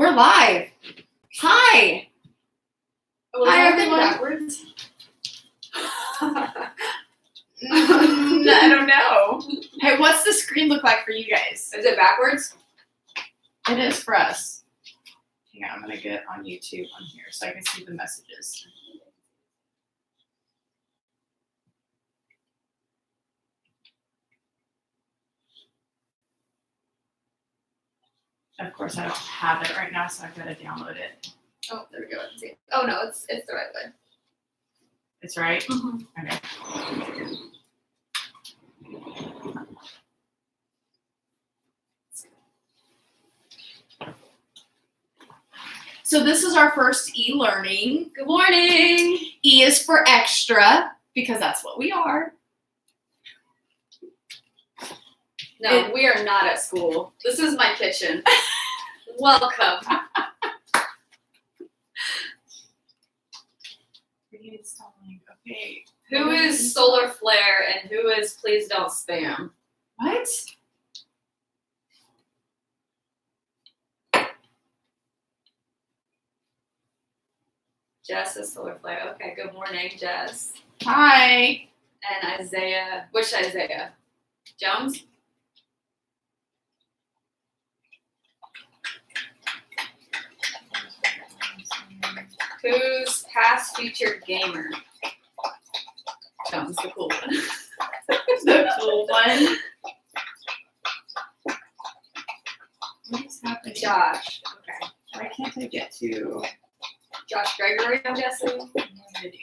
We're live. Hi. Oh, Hi, everyone. Backwards? I don't know. Hey, what's the screen look like for you guys? Is it backwards? It is for us. Hang on, I'm going to get on YouTube on here so I can see the messages. Of course, I don't have it right now, so I've got to download it. Oh, there we go. Let's see. Oh no, it's the right way. It's right? Mm-hmm. Okay. So this is our first e-learning. Good morning. E is for extra, because that's what we are. No, we are not at school. This is my kitchen. Welcome. Reinstalling. Okay. Who is Solar Flare and who is Please Don't Spam? What? Jess is Solar Flare. Okay, good morning, Jess. Hi. And Isaiah. Which Isaiah? Jones? Who's past featured gamer? Jones, the cool one. The cool one. What is happening? Josh. Okay. Why can't I get to Josh Gregory, I'm guessing. videos?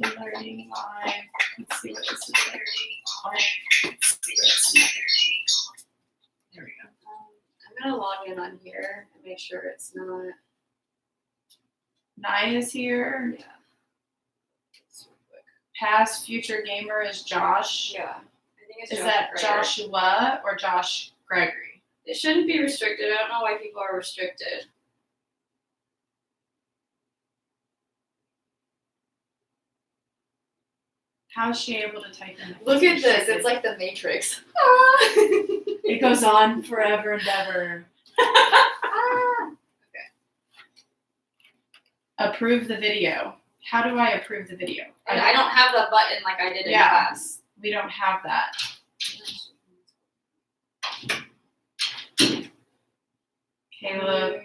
E-learning live. Let's see what this is. There we go. I'm gonna log in on here and make sure it's not. 9 is here. Yeah. Just real quick. Past future gamer is Josh. Yeah. I think it's Is Josh that Gregory. Joshua or Josh Gregory? It shouldn't be restricted. I don't know why people are restricted. How is she able to type in? Look at this. It's like the Matrix. It goes on forever and ever. Approve the video. How do I approve the video? And I don't have the button like I did in class. We don't have that. Caleb.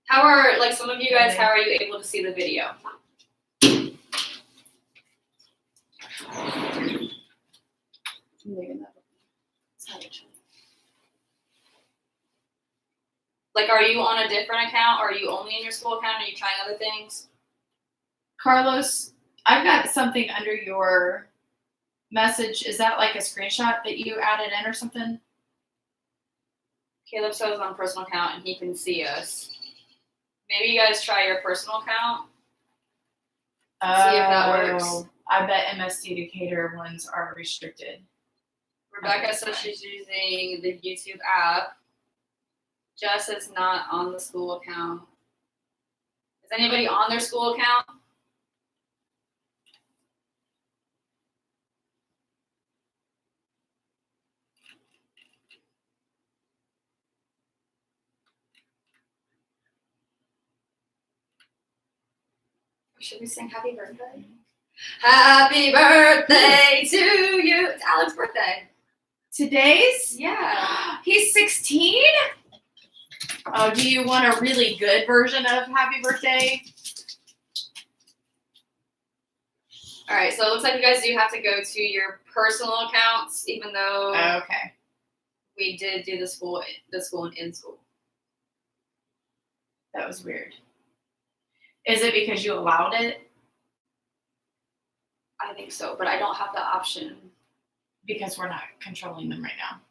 How are, like, some of you guys, how are you able to see the video? Like, are you on a different account? Or are you only in your school account? Are you trying other things? Carlos, I've got something under your message. Is that like a screenshot that you added in or something? Caleb says on personal account and he can see us. Maybe you guys try your personal account. See if that works. I bet MSD Decatur ones are restricted. Rebecca says she's using the YouTube app. Jess is not on the school account. Is anybody on their school account? Should we sing happy birthday? Happy birthday to you. It's Alex's birthday. Today's? Yeah. He's 16? Oh, do you want a really good version of happy birthday? All right, so it looks like you guys do have to go to your personal accounts, even though Okay. we did do the school and in school. That was weird. Is it because you allowed it? I think so, but I don't have the option. Because we're not controlling them right now.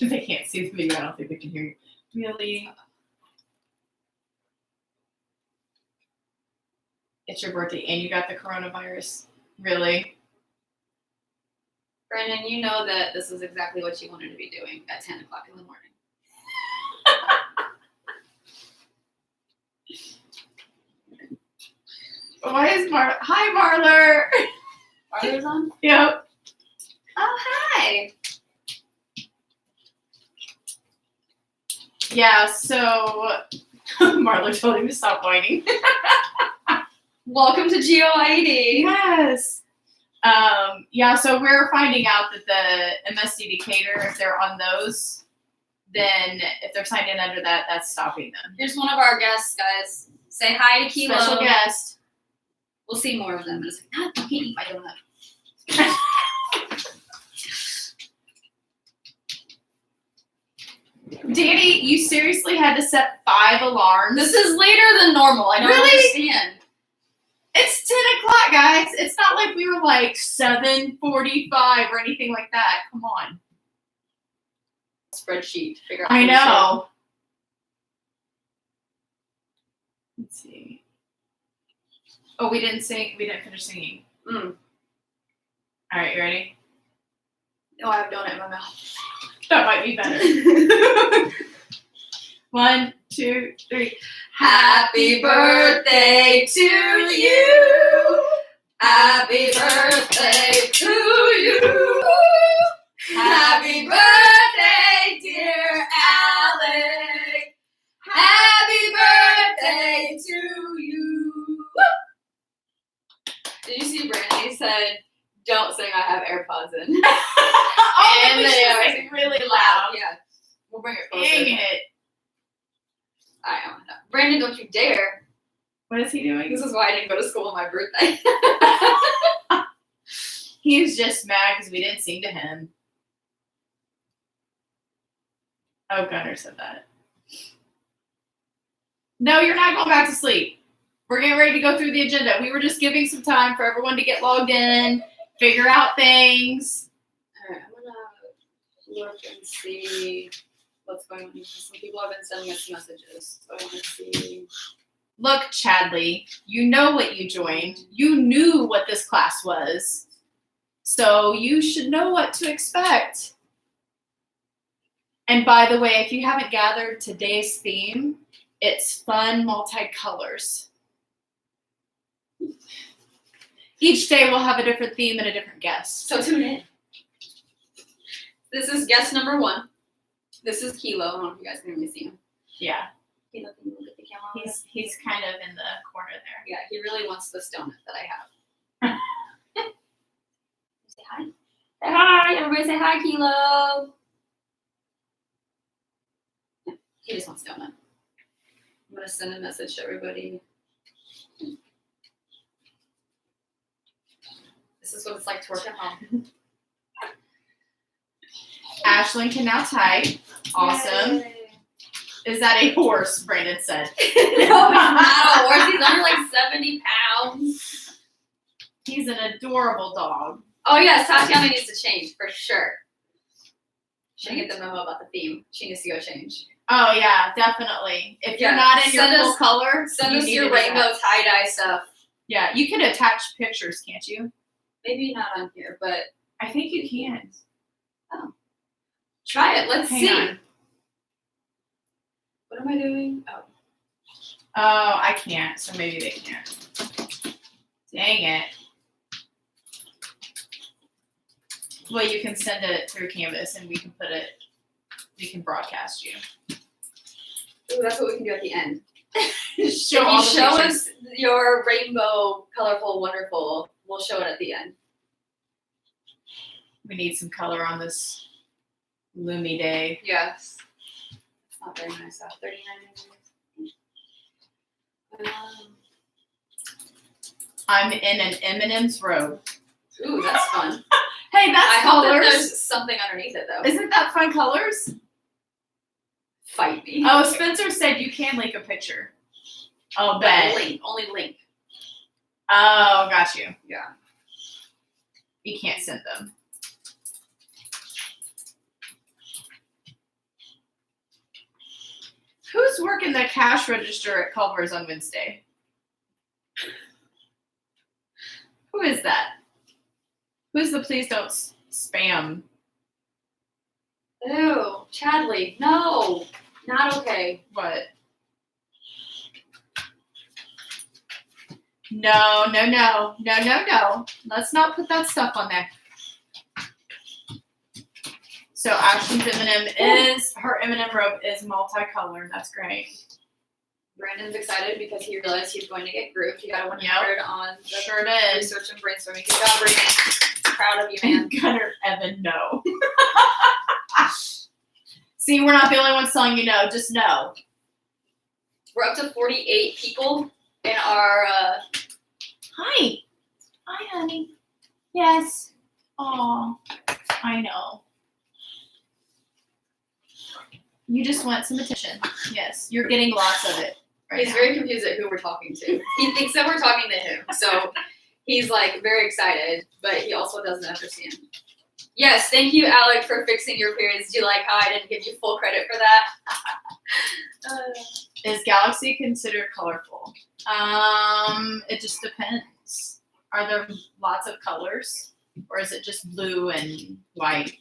They can't see the video. I don't think they can hear you. Really? It's your birthday and you got the coronavirus? Really? Brandon, you know that this is exactly what you wanted to be doing at 10 o'clock in the morning. Why is Hi, Marler. Marlar's on? Yep. Oh, hi. Yeah, so Marler told him to stop whining. Welcome to GeoIED. Yes. Yeah, so we're finding out that the MSD Decatur, if they're on those, then if they're signed in under that, that's stopping them. Here's one of our guests, guys. Say hi to Kilo. Special guest. We'll see more of them. It's like, I can't eat my donut. Danny, you seriously had to set 5 alarms? This is later than normal. I don't understand. It's 10 o'clock, guys. It's not like we were like 7:45 or anything like that. Come on. Spreadsheet. Figure out. I know. Let's see. Oh, we didn't sing. We didn't finish singing. Mm. All right, you ready? No, I have donut in my mouth. That might be better. 1, 2, 3. Happy birthday to you. Happy birthday to you. Happy birthday, dear Alec. Happy birthday to you. Did you see Brandy said, don't sing, I have AirPods in. Oh, And we they should are sing really loud. Yeah. We'll bring it closer. Dang it. I don't know. Brandon, don't you dare. What is he doing? This is why I didn't go to school on my birthday. He's just mad because we didn't sing to him. Oh, Gunnar said that. No, you're not going back to sleep. We're getting ready to go through the agenda. We were just giving some time for everyone to get logged in, figure out things. All right, I'm gonna look and see what's going on. Some people have been sending us messages, so I want to see. Look, Chadley, you know what you joined. You knew what this class was. So you should know what to expect. And by the way, if you haven't gathered today's theme, it's fun multicolors. Each day we'll have a different theme and a different guest. So tune in. This is guest number 1. This is Kilo. I don't know if you guys can really see him. Yeah, Kilo, can you look at the camera? he's kind of in the corner there. Yeah, he really wants this donut that I have. Say hi. Say hi. Everybody say hi, Kilo. Yeah, he just wants donut. I'm going to send a message to everybody. This is what it's like to work at home. Ashlyn can now type. Awesome. Yay. Is that a horse? Brandon said. No, he's not a horse. He's under like 70 pounds. He's an adorable dog. Oh, yes. Tatiana needs to change for sure. She didn't get the memo about the theme. She needs to go change. Oh yeah, definitely. If you're Yeah, not in your send full us- color, Send you us need your to do rainbow that. tie-dye stuff. Yeah, you can attach pictures, can't you? Maybe not on here, but I think you can. try it. Let's Hang see. on. What am I doing? Oh. Oh, I can't, so maybe they can. Dang it. Well, you can send it through Canvas and we can broadcast you. Ooh, that's what we can do at the end. Show if all you the show pictures. us your rainbow, colorful, wonderful, we'll show it at the end. We need some color on this gloomy day. Yes. It's not very nice out. 39 degrees. I'm in an M&M's robe. Ooh, that's fun. Hey, that's I hope that colors. there's something underneath it, though. Isn't that fun colors? Fight me. Oh, Spencer said you can link a picture. Oh, But bet. link. Only link. Oh, got you. Yeah. You can't send them. Who's working the cash register at Culver's on Wednesday? Who is that? Who's the please don't spam? Ew, Chadley. No. Not okay. What? No. Let's not put that stuff on there. So Ashley's her M&M robe is multicolored. That's great. Brandon's excited because he realized he's going to get grouped. He got a 100 on the Sure did. research and brainstorming. Good job, Brandon. Proud of you, man. Gunner, Evan, no. See, we're not the only ones telling you no. Just no. We're up to 48 people in our. Hi, honey. Yes. Oh, I know. You just want some attention. Yes, you're getting lots of it. Right He's now. very confused at who we're talking to. He thinks that we're talking to him, so he's like very excited, but he also doesn't understand. Yes, thank you, Alec, for fixing your periods. Do you like how I didn't give you full credit for that? Is Galaxy considered colorful? It just depends. Are there lots of colors, or is it just blue and white?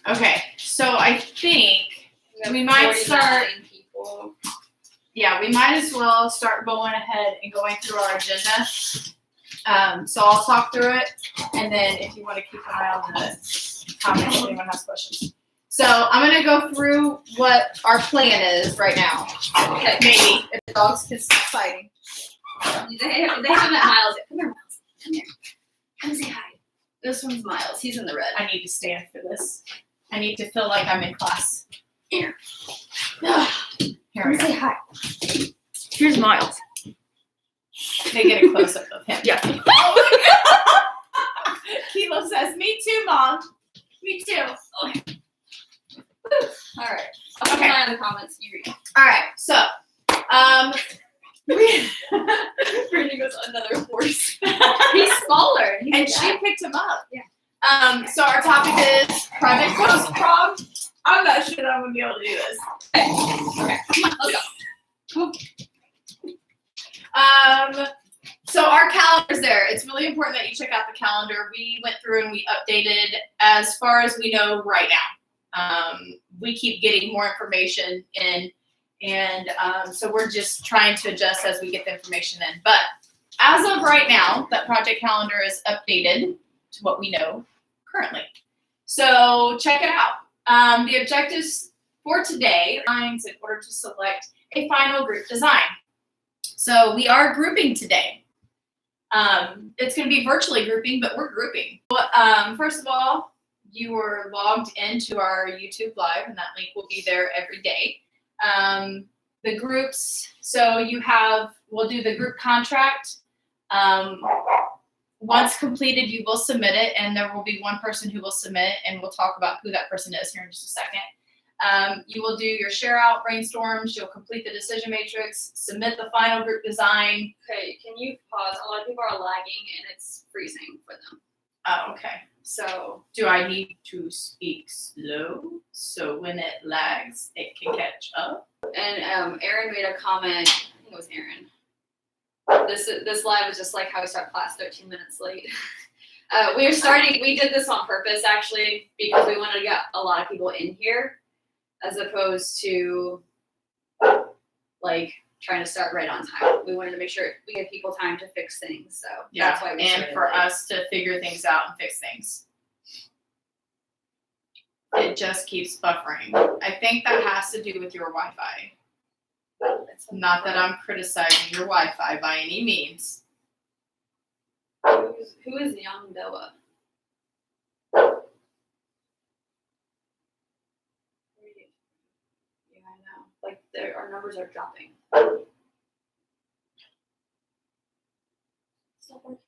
Okay, so I think we might start. People. Yeah, we might as well start going ahead and going through our agenda. So I'll talk through it, and then if you want to keep an eye on the comments, if anyone has questions. So I'm gonna go through what our plan is right now. Okay, maybe if the dogs can stop fighting. They haven't Miles yet. Come here, Miles. Come here. Come say hi. This one's Miles. He's in the red. I need to stand for this. I need to feel like I'm in class. Here. Here we go. Say hi. Here's Miles. They get a close up of him. Yeah. Kilo says, "Me too, Mom. Me too." Okay. All right. I'll keep an eye on the comments. You read. All right. So, Brittany goes another horse. He's smaller. and she picked him up. Yeah. So our topic is private post prom. I'm not sure that I'm gonna be able to do this. Okay. Come on. Let's go. So our calendar's there. It's really important that you check out the calendar. We went through and we updated as far as we know right now. We keep getting more information in, and so we're just trying to adjust as we get the information in. But as of right now, that project calendar is updated to what we know currently. So check it out. The objectives for today are in order to select a final group design. So we are grouping today. It's going to be virtually grouping, but we're grouping. First of all, you were logged into our YouTube Live, and that link will be there every day. The groups, so we'll do the group contract. Once completed, you will submit it, and there will be one person who will submit, and we'll talk about who that person is here in just a second. You will do your share out brainstorms, you'll complete the decision matrix, submit the final group design. Okay, can you pause? A lot of people are lagging and it's freezing for them. Oh, okay. So Do I need to speak slow so when it lags, it can catch up? and Aaron made a comment, I think it was Aaron. This live is just like how we start class 13 minutes late. We did this on purpose actually because we wanted to get a lot of people in here as opposed to like trying to start right on time. We wanted to make sure we give people time to fix things. So that's why we and started for late. us to figure things out and fix things. It just keeps buffering. I think that has to do with your Wi-Fi. Not that I'm criticizing your Wi-Fi by any means. Who is Young Doa? Yeah, I know. Like our numbers are dropping. Stop working.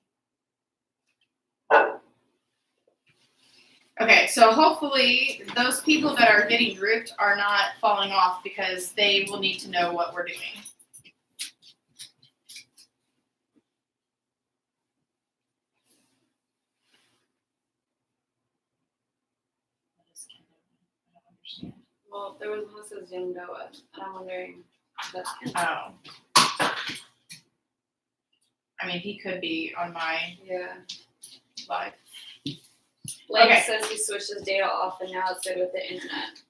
Okay, so hopefully those people that are getting grouped are not falling off because they will need to know what we're doing. I don't understand. Well, there was one that says Young Doa, and I'm wondering if that's him. Oh. I mean, he could be on my Yeah. live. Blake Okay. says he switched his data off and now it's good with the internet.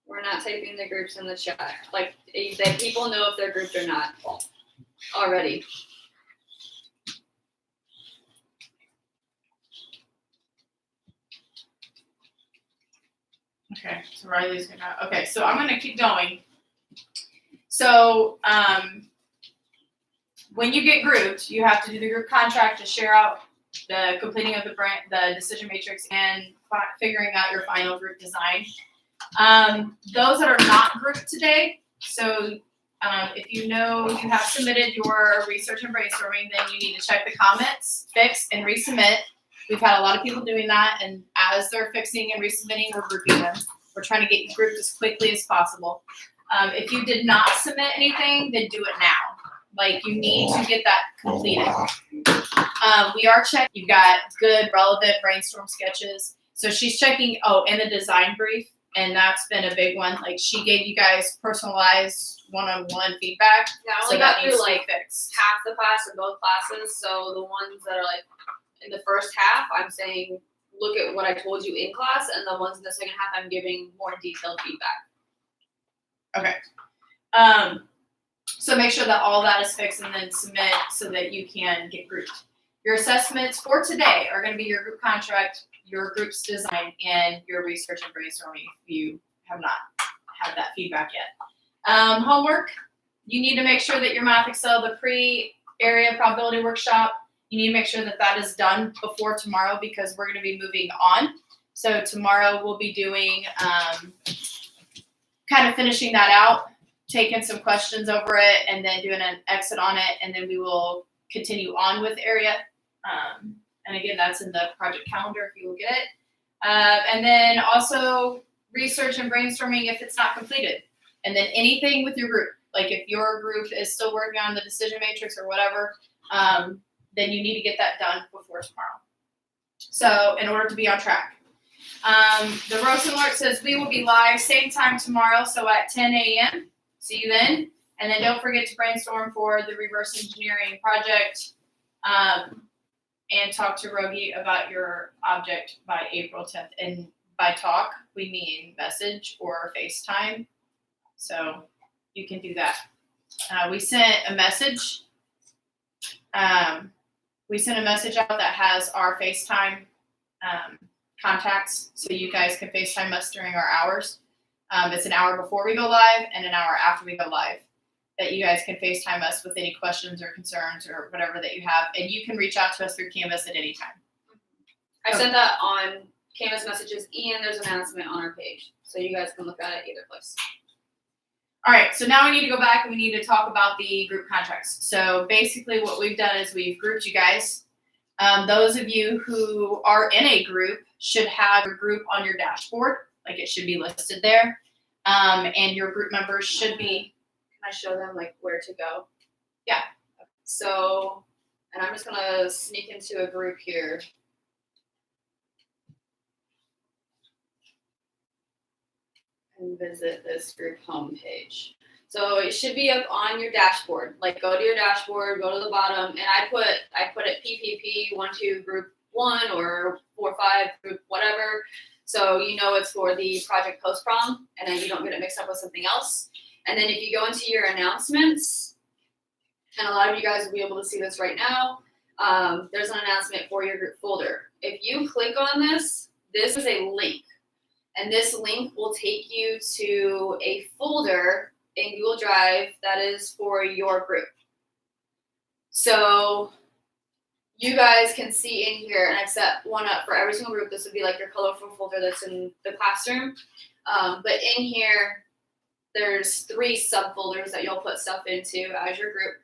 We're not typing the groups in the chat. Like, that people know if they're grouped or not already. Okay, so Riley's gonna, okay, so I'm gonna keep going. So, when you get grouped, you have to do the group contract to share out the completing of the decision matrix and figuring out your final group design. Those that are not grouped today, so if you know you have submitted your research and brainstorming, then you need to check the comments, fix, and resubmit. We've had a lot of people doing that, and as they're fixing and resubmitting, we're grouping them. We're trying to get you grouped as quickly as possible. If you did not submit anything, then do it now. Like, you need to get that completed. We are checking. You've got good, relevant brainstorm sketches. So she's checking, and the design brief, and that's been a big one. Like, she gave you guys personalized one-on-one feedback. Yeah, I So only that got needs through to be like fixed. half the class or both classes. So the ones that are like in the first half, I'm saying look at what I told you in class, and the ones in the second half, I'm giving more detailed feedback. Okay. So make sure that all that is fixed and then submit so that you can get grouped. Your assessments for today are going to be your group contract, your group's design, and your research and brainstorming if you have not had that feedback yet. Homework, you need to make sure that your Math Excel, the pre-area probability workshop, you need to make sure that that is done before tomorrow because we're going to be moving on. So tomorrow we'll be doing kind of finishing that out, taking some questions over it, and then doing an exit on it, and then we will continue on with area. And again, that's in the project calendar if you will get it. And then also research and brainstorming if it's not completed. And then anything with your group, like if your group is still working on the decision matrix or whatever, then you need to get that done before tomorrow. So in order to be on track. The roast alert says we will be live same time tomorrow, so at 10 a.m. See you then. And then don't forget to brainstorm for the reverse engineering project. And talk to Rogi about your object by April 10th. And by talk, we mean message or FaceTime. So you can do that. We sent a message. We sent a message out that has our FaceTime contacts, so you guys can FaceTime us during our hours. It's an hour before we go live and an hour after we go live. That you guys can FaceTime us with any questions or concerns or whatever that you have. And you can reach out to us through Canvas at any time. I sent that on Canvas messages, and there's an announcement on our page. So you guys can look at it either place. All right, so now we need to go back and we need to talk about the group contracts. So basically what we've done is we've grouped you guys. Those of you who are in a group should have a group on your dashboard. Like it should be listed there. And your group members should be. Can I show them like where to go? Yeah. So, and I'm just gonna sneak into a group here. And visit this group homepage. So it should be up on your dashboard. Like go to your dashboard, go to the bottom, and I put it PPP 1-2 group 1 or 4-5 group whatever. So you know it's for the project post prom, and then you don't get it mixed up with something else. And then if you go into your announcements, and a lot of you guys will be able to see this right now, there's an announcement for your group folder. If you click on this, this is a link. And this link will take you to a folder in Google Drive that is for your group. So you guys can see in here, and I've set one up for every single group. This would be like your colorful folder that's in the classroom. But in here, there's 3 subfolders that you'll put stuff into as your group.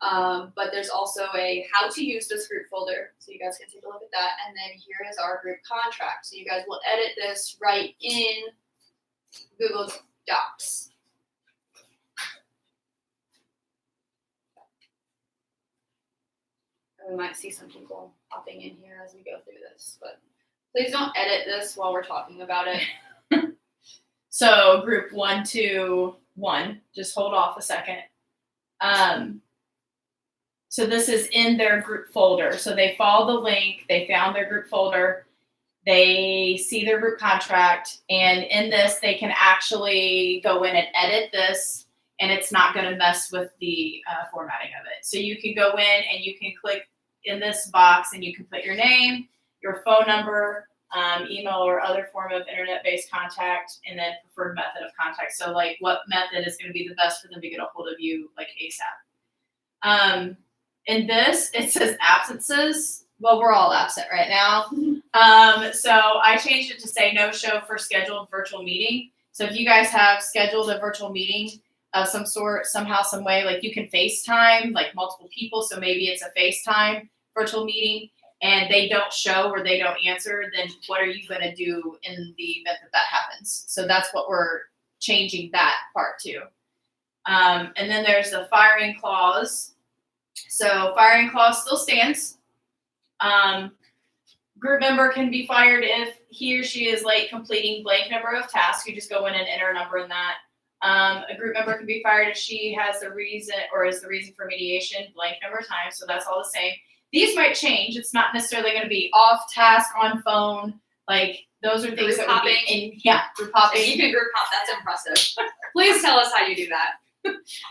But there's also a how to use this group folder, so you guys can take a look at that. And then here is our group contract. So you guys will edit this right in Google Docs. And we might see some people hopping in here as we go through this, but please don't edit this while we're talking about it. So group 1, 2, 1, just hold off a second. So So this is in their group folder. So they follow the link, they found their group folder, they see their group contract, and in this they can actually go in and edit this, and it's not going to mess with the formatting of it. So you can go in and you can click in this box and you can put your name, your phone number, email or other form of internet-based contact, and then preferred method of contact. So like what method is going to be the best for them to get a hold of you like ASAP. In this, it says absences. Well, we're all absent right now. So I changed it to say no show for scheduled virtual meeting. So if you guys have scheduled a virtual meeting of some sort, somehow, some way, like you can FaceTime like multiple people. So maybe it's a FaceTime virtual meeting and they don't show or they don't answer, then what are you going to do in the event that that happens? So that's what we're changing that part to. And then there's the firing clause. So firing clause still stands. Group member can be fired if he or she is late completing blank number of tasks. You just go in and enter a number in that. A group member can be fired if she has the reason or is the reason for mediation blank number of times. So that's all the same. These might change. It's not necessarily going to be off task, on phone. Like those are things that would be in, group hopping. If you can group hop, that's impressive. Please tell us how you do that.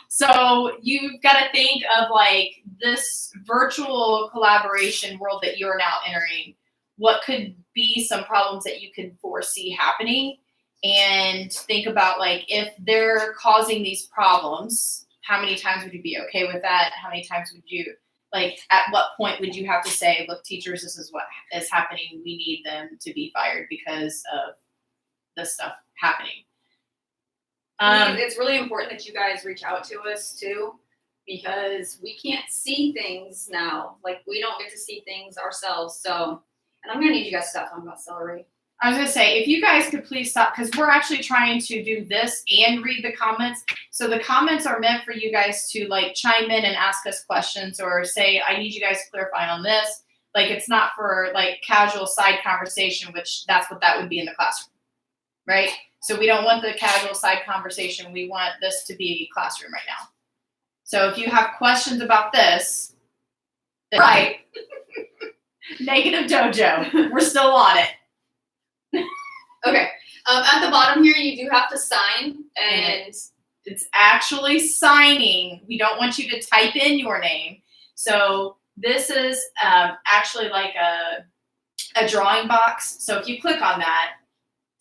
So you've got to think of like this virtual collaboration world that you're now entering. What could be some problems that you could foresee happening? And think about like if they're causing these problems, how many times would you be okay with that? How many times would you, like at what point would you have to say, look, teachers, this is what is happening. We need them to be fired because of this stuff happening. It's really important that you guys reach out to us too, because we can't see things now. Like we don't get to see things ourselves. So, and I'm gonna need you guys to stop talking about celery. I was gonna say, if you guys could please stop, because we're actually trying to do this and read the comments. So the comments are meant for you guys to like chime in and ask us questions or say, I need you guys to clarify on this. Like it's not for like casual side conversation, which that's what that would be in the classroom, right? So we don't want the casual side conversation. We want this to be classroom right now. So if you have questions about this, then right. Negative dojo. We're still on it. Okay. At the bottom here, you do have to sign, and it's actually signing. We don't want you to type in your name. So this is actually like a drawing box. So if you click on that,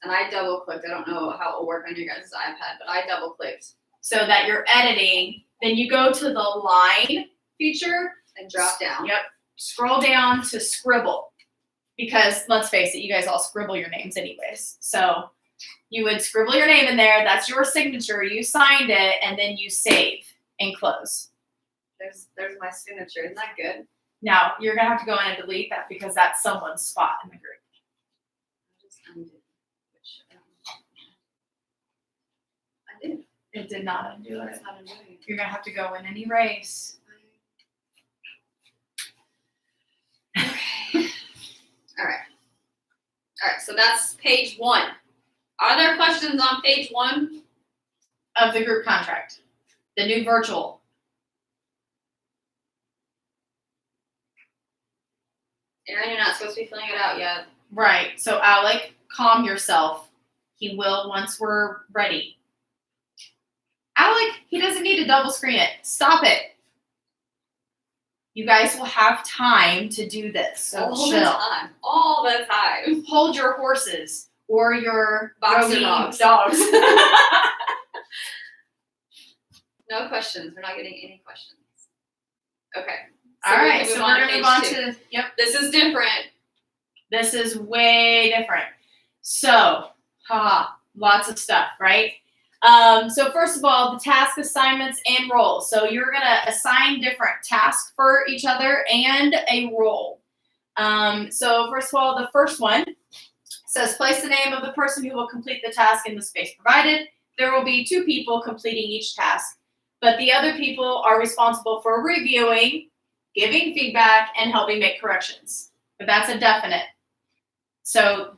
and I double clicked. I don't know how it will work on your guys' iPad, but I double clicked so that you're editing. Then you go to the line feature and drop down. Yep. Scroll down to scribble, because let's face it, you guys all scribble your names anyways. So you would scribble your name in there. That's your signature. You signed it, and then you save and close. There's my signature. Isn't that good? Now you're gonna have to go in and delete that because that's someone's spot in the group. I did. It did not undo it. It's not undoing it. You're gonna have to go in and erase. Okay. All right. So that's page 1. Are there questions on page 1 of the group contract, the new virtual? Erin, you're not supposed to be filling it out yet. Right. So Alec, calm yourself. He will once we're ready. Alec, he doesn't need to double screen it. Stop it. You guys will have time to do this. So chill. All the time. Hold your horses or your boxer dogs. No questions. We're not getting any questions. Okay. So all right. So we're going to move on to, yep. This is different. This is way different. So, lots of stuff, right? So first of all, the task assignments and roles. So you're going to assign different tasks for each other and a role. So first of all, the first one says place the name of the person who will complete the task in the space provided. There will be 2 people completing each task, but the other people are responsible for reviewing, giving feedback, and helping make corrections. But that's a definite. So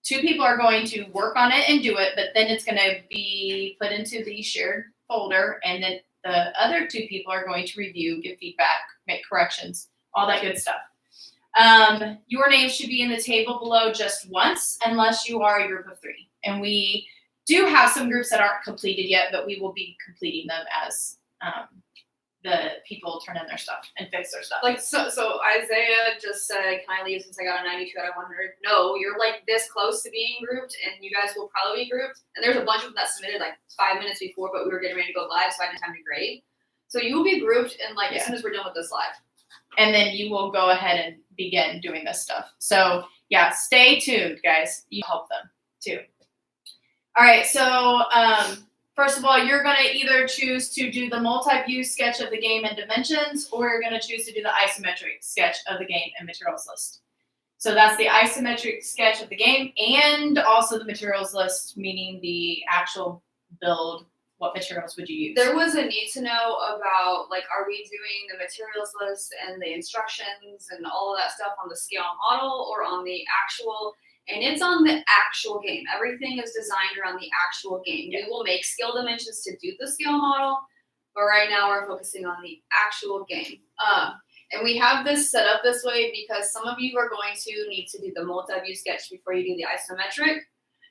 2 people are going to work on it and do it, but then it's going to be put into the shared folder, and then The other 2 people are going to review, give feedback, make corrections, all that good stuff. Your name should be in the table below just once, unless you are a group of 3. And we do have some groups that aren't completed yet, but we will be completing them as the people turn in their stuff and fix their stuff. Like, so Isaiah just said, can I leave since I got a 92 out of 100? No, you're like this close to being grouped, and you guys will probably be grouped. And there's a bunch of them that submitted like 5 minutes before, but we were getting ready to go live, so I didn't have time to grade. So you will be grouped in like as soon as we're done with this live. And then you will go ahead and begin doing this stuff. So yeah, stay tuned, guys. You help them too. All right, so first of all, you're going to either choose to do the multi-view sketch of the game and dimensions, or you're going to choose to do the isometric sketch of the game and materials list. So that's the isometric sketch of the game and also the materials list, meaning the actual build. What materials would you use? There was a need to know about, like, are we doing the materials list and the instructions and all of that stuff on the scale model or on the actual? And it's on the actual game. Everything is designed around the actual game. Yeah. We will make scale dimensions to do the scale model, but right now we're focusing on the actual game. And we have this set up this way because some of you are going to need to do the multi-view sketch before you do the isometric.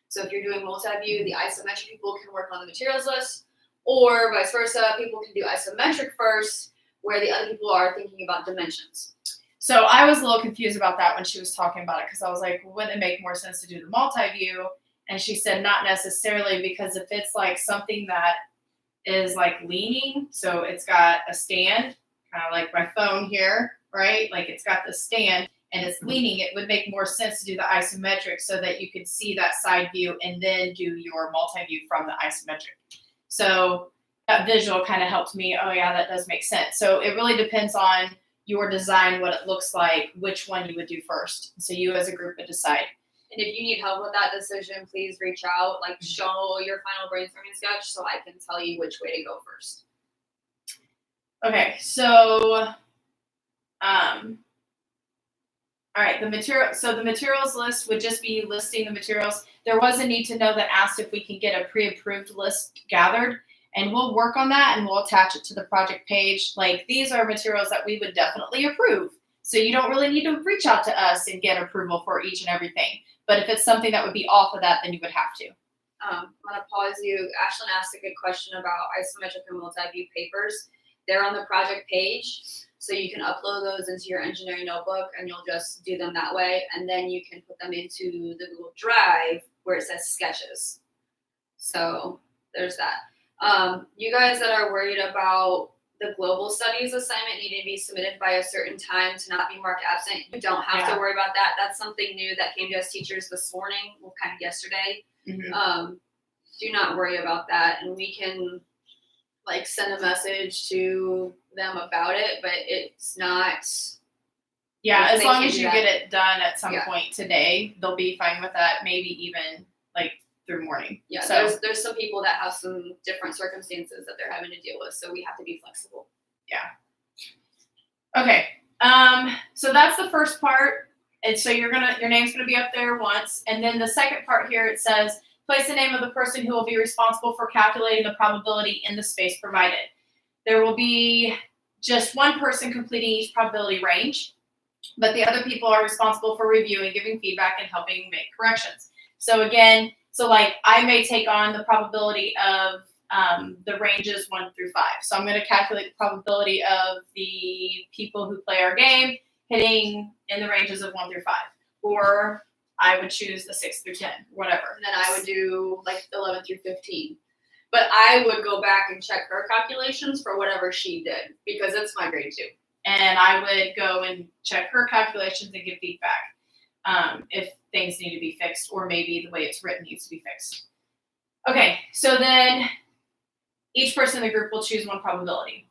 So if you're doing multi-view, the isometric people can work on the materials list, or vice versa, people can do isometric first, where the other people are thinking about dimensions. So I was a little confused about that when she was talking about it, because I was like, well, wouldn't it make more sense to do the multi-view? And she said not necessarily, because if it's like something that is like leaning, so it's got a stand, kind of like my phone here, right? Like it's got the stand and it's leaning, it would make more sense to do the isometric so that you could see that side view and then do your multi-view from the isometric. So that visual kind of helped me, oh yeah, that does make sense. So it really depends on your design, what it looks like, which one you would do first. So you as a group would decide. And if you need help with that decision, please reach out, like show your final brainstorming sketch so I can tell you which way to go first. Okay, so, all right, the materials list would just be listing the materials. There was a need to know that asked if we can get a pre-approved list gathered, and we'll work on that and we'll attach it to the project page. Like these are materials that we would definitely approve. So you don't really need to reach out to us and get approval for each and everything. But if it's something that would be off of that, then you would have to. I'm gonna pause you. Ashlyn asked a good question about isometric and multi-view papers. They're on the project page. So you can upload those into your engineering notebook and you'll just do them that way. And then you can put them into the Google Drive where it says sketches. So there's that. You guys that are worried about the global studies assignment needing to be submitted by a certain time to not be marked absent, you don't have to worry about that. That's something new that came to us teachers this morning, well, kind of yesterday. Mm-hmm. Do not worry about that. And we can like send a message to them about it, but it's not. Yeah, as long as you get it done at some point today, they'll be fine with that. Maybe even like through morning. Yeah, so there's some people that have some different circumstances that they're having to deal with, so we have to be flexible. Yeah. Okay. So that's the first part, and so your name's gonna be up there once, and then the second part here it says place the name of the person who will be responsible for calculating the probability in the space provided. There will be just one person completing each probability range, but the other people are responsible for reviewing, giving feedback, and helping make corrections. So again, like I may take on the probability of the ranges 1 through 5. So I'm going to calculate the probability of the people who play our game hitting in the ranges of 1 through 5. Or I would choose the 6 through 10, whatever. And then I would do like 11 through 15. But I would go back and check her calculations for whatever she did because it's my grade too. And I would go and check her calculations and give feedback if things need to be fixed or maybe the way it's written needs to be fixed. Okay, so then each person in the group will choose one probability.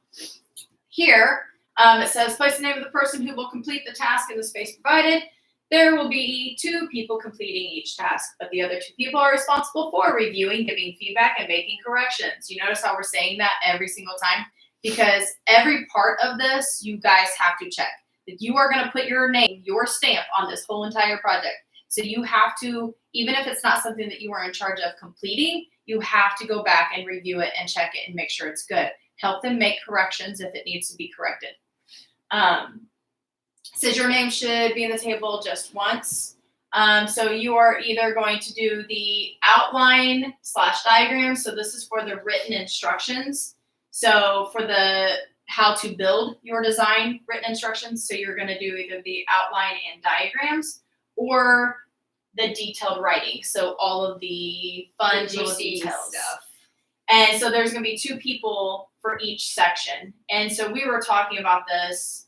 Here, it says place the name of the person who will complete the task in the space provided. There will be 2 people completing each task, but the other 2 people are responsible for reviewing, giving feedback, and making corrections. You notice how we're saying that every single time? Because every part of this, you guys have to check. That you are going to put your name, your stamp on this whole entire project. So you have to, even if it's not something that you are in charge of completing, you have to go back and review it and check it and make sure it's good. help them make corrections if it needs to be corrected. Says your name should be in the table just once. So you are either going to do the outline / diagram. So this is for the written instructions. So for the how to build your design written instructions. So you're going to do either the outline and diagrams or the detailed writing. So all of the fun little details. Stuff. And so there's going to be 2 people for each section. And so we were talking about this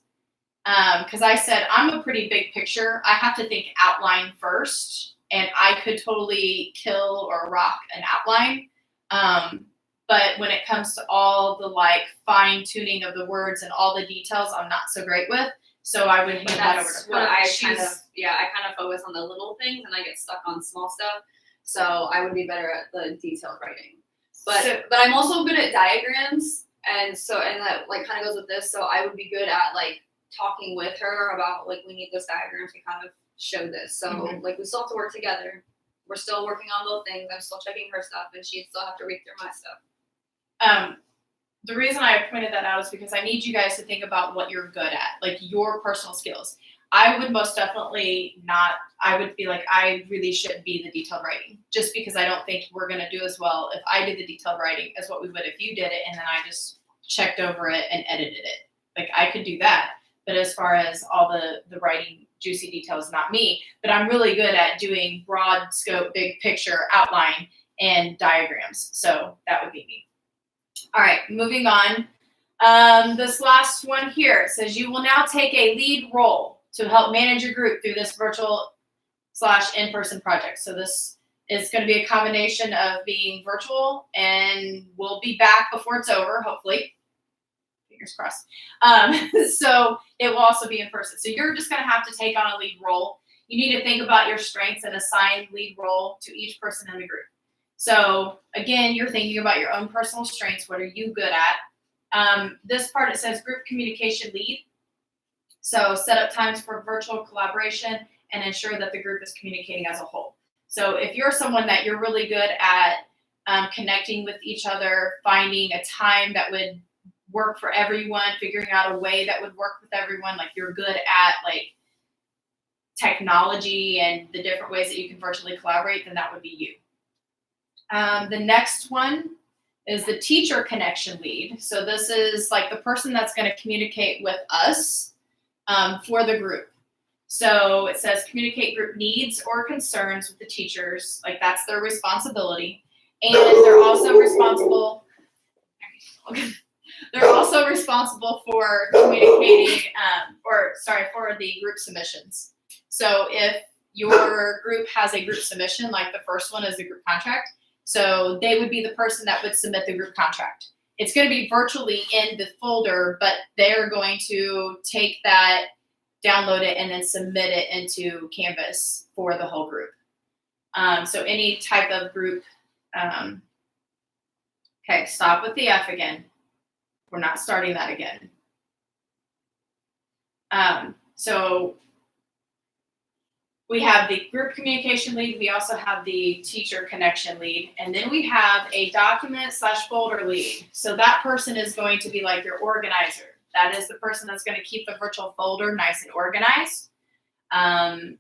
because I said, I'm a pretty big picture. I have to think outline first, and I could totally kill or rock an outline. But when it comes to all the like fine tuning of the words and all the details, I'm not so great with. So I would hand that over to her. I kind of focus on the little things and I get stuck on small stuff. So I would be better at the detailed writing. But I'm also good at diagrams, and that like kind of goes with this. So I would be good at like talking with her about like we need this diagram to kind of show this. So like we still have to work together. We're still working on little things. I'm still checking her stuff, and she'd still have to read through my stuff. The reason I pointed that out is because I need you guys to think about what you're good at, like your personal skills. I would most definitely not, I would be like, I really shouldn't be the detailed writing, just because I don't think we're going to do as well if I did the detailed writing as what we would if you did it and then I just checked over it and edited it. Like I could do that. But as far as all the writing juicy details, not me. But I'm really good at doing broad scope, big picture, outline, and diagrams. So that would be me. All right, moving on. This last one here, it says you will now take a lead role to help manage your group through this virtual / in-person project. So this is going to be a combination of being virtual, and we'll be back before it's over, hopefully. Fingers crossed. So it will also be in person. So you're just going to have to take on a lead role. You need to think about your strengths and assign lead role to each person in the group. So again, you're thinking about your own personal strengths. What are you good at? This part, it says group communication lead. So set up times for virtual collaboration and ensure that the group is communicating as a whole. So if you're someone that you're really good at connecting with each other, finding a time that would work for everyone, figuring out a way that would work with everyone, like you're good at like technology and the different ways that you can virtually collaborate, then that would be you. The next one is the teacher connection lead. So this is like the person that's going to communicate with us for the group. So it says communicate group needs or concerns with the teachers. Like that's their responsibility. And they're also responsible. They're also responsible for communicating, for the group submissions. So if your group has a group submission, like the first one is the group contract, so they would be the person that would submit the group contract. It's going to be virtually in the folder, but they're going to take that, download it, and then submit it into Canvas for the whole group. So any type of group. Okay, stop with the F again. We're not starting that again. So we have the group communication lead. We also have the teacher connection lead. And then we have a document / folder lead. So that person is going to be like your organizer. That is the person that's going to keep the virtual folder nice and organized,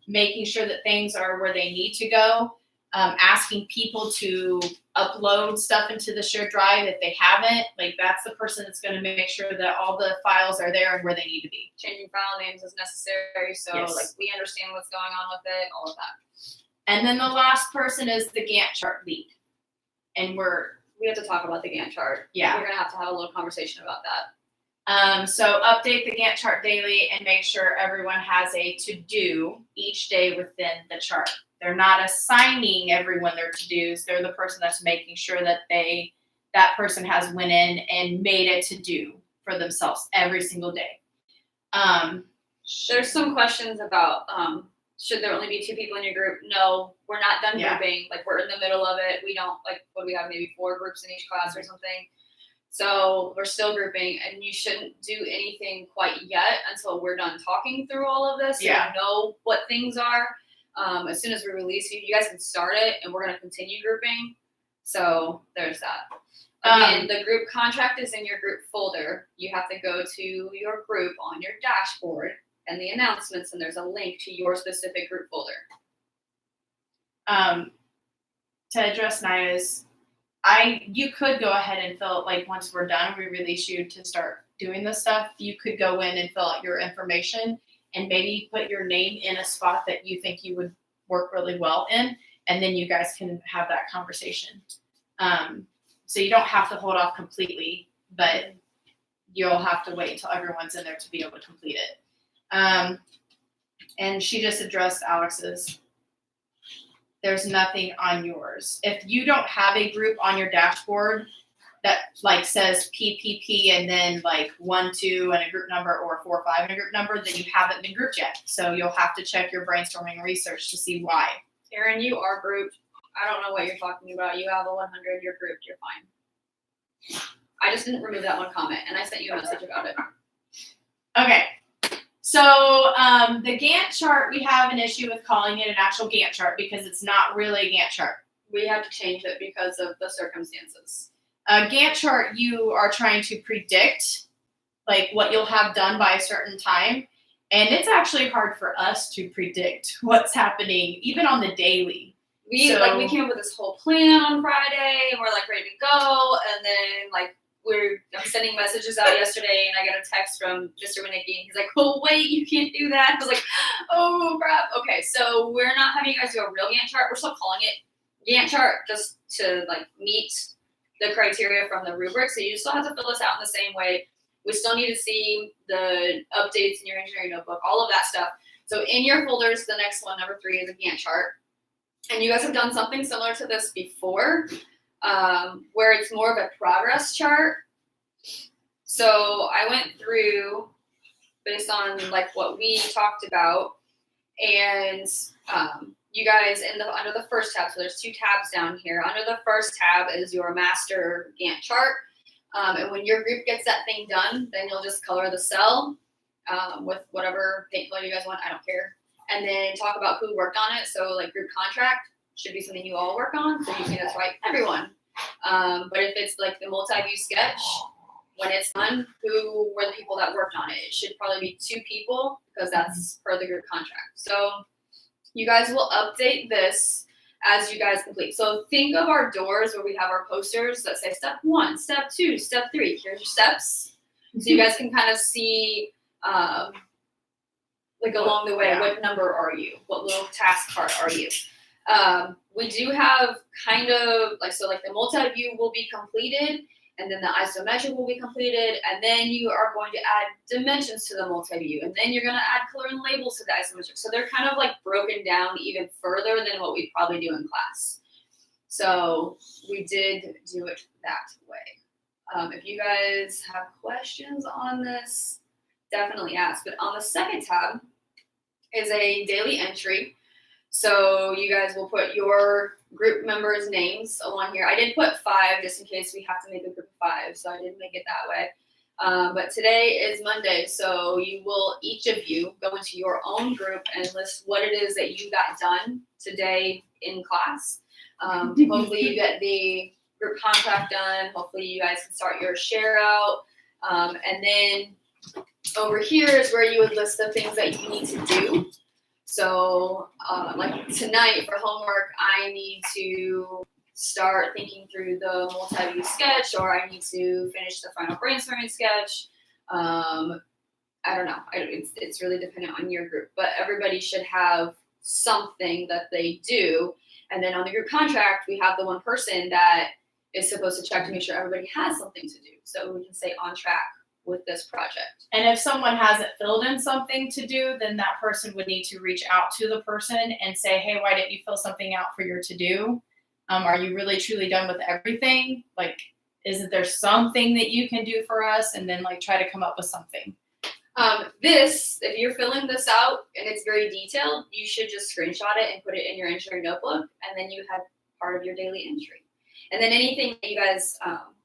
making sure that things are where they need to go, asking people to upload stuff into the shared drive if they haven't. Like that's the person that's going to make sure that all the files are there and where they need to be. Changing file names is necessary, so yes. Like we understand what's going on with it, all of that. And then the last person is the Gantt chart lead. And we have to talk about the Gantt chart. Yeah. We're going to have a little conversation about that. So update the Gantt chart daily and make sure everyone has a to-do each day within the chart. They're not assigning everyone their to-dos. They're the person that's making sure that that person has went in and made a to-do for themselves every single day. There's some questions about should there only be 2 people in your group? No, we're not done grouping. Like we're in the middle of it. We don't what do we have? Maybe 4 groups in each class or something. So we're still grouping, and you shouldn't do anything quite yet until we're done talking through all of this. So you know what things are. As soon as we release you guys can start it, and we're going to continue grouping. So there's that. Again, the group contract is in your group folder. You have to go to your group on your dashboard and the announcements, and there's a link to your specific group folder. To address Naya's, you could go ahead and fill it, like once we're done, we release you to start doing this stuff. You could go in and fill out your information and maybe put your name in a spot that you think you would work really well in, and then you guys can have that conversation. So you don't have to hold off completely, but you'll have to wait until everyone's in there to be able to complete it. And she just addressed Alex's. There's nothing on yours. If you don't have a group on your dashboard that like says PPP and then like 1, 2 and a group number, or 4, 5 and a group number, then you haven't been grouped yet. So you'll have to check your brainstorming research to see why. Erin, you are grouped. I don't know what you're talking about. You have a 100, you're grouped, you're fine. I just didn't remove that one comment, and I sent you a message about it. Okay. So the Gantt chart, we have an issue with calling it an actual Gantt chart because it's not really a Gantt chart. We had to change it because of the circumstances. A Gantt chart, you are trying to predict like what you'll have done by a certain time. And it's actually hard for us to predict what's happening, even on the daily. We came up with this whole plan on Friday, and we're like ready to go. And then like I'm sending messages out yesterday, and I got a text from Mr. Manicki, and he's like, "Oh wait, you can't do that." I was like, "Oh crap." Okay, so we're not having you guys do a real Gantt chart. We're still calling it Gantt chart just to like meet the criteria from the rubric. So you still have to fill this out in the same way. We still need to see the updates in your engineering notebook, all of that stuff. So in your folders, the next one, number 3, is a Gantt chart. And you guys have done something similar to this before, where it's more of a progress chart. So I went through based on like what we talked about, and you guys under the first tab. So there's 2 tabs down here. Under the first tab is your master Gantt chart. And when your group gets that thing done, then you'll just color the cell with whatever paint color you guys want. I don't care. And then talk about who worked on it. So like group contract should be something you all work on. So you can just write everyone. But if it's like the Multiview sketch, when it's done, who were the people that worked on it? It should probably be 2 people because that's per the group contract. So you guys will update this as you guys complete. So think of our doors where we have our posters that say step 1, step 2, step 3. Here's your steps. So you guys can kind of see like along the way, what number are you? What little task card are you? We do have kind of like, so like the Multiview will be completed, and then the Isometric will be completed, and then you are going to add dimensions to the Multiview, and then you're going to add color and labels to the Isometric. So they're kind of like broken down even further than what we'd probably do in class. So we did do it that way. If you guys have questions on this, definitely ask. But on the second tab is a daily entry. So you guys will put your group members' names along here. I did put 5 just in case we have to make a group of 5, so I didn't make it that way. But today is Monday, so you will, each of you, go into your own group and list what it is that you got done today in class. Hopefully you get the group contract done. Hopefully you guys can start your share out. And then over here is where you would list the things that you need to do. So like tonight for homework, I need to start thinking through the Multiview sketch, or I need to finish the final brainstorming sketch. I don't know. It's really dependent on your group, but everybody should have something that they do. And then on the group contract, we have the one person that is supposed to check to make sure everybody has something to do, so we can stay on track with this project. And if someone hasn't filled in something to do, then that person would need to reach out to the person and say, hey, why didn't you fill something out for your to-do? Are you really truly done with everything? Like, isn't there something that you can do for us? And then like try to come up with something. If you're filling this out and it's very detailed, you should just screenshot it and put it in your engineering notebook, and then you have part of your daily entry. And then anything that you guys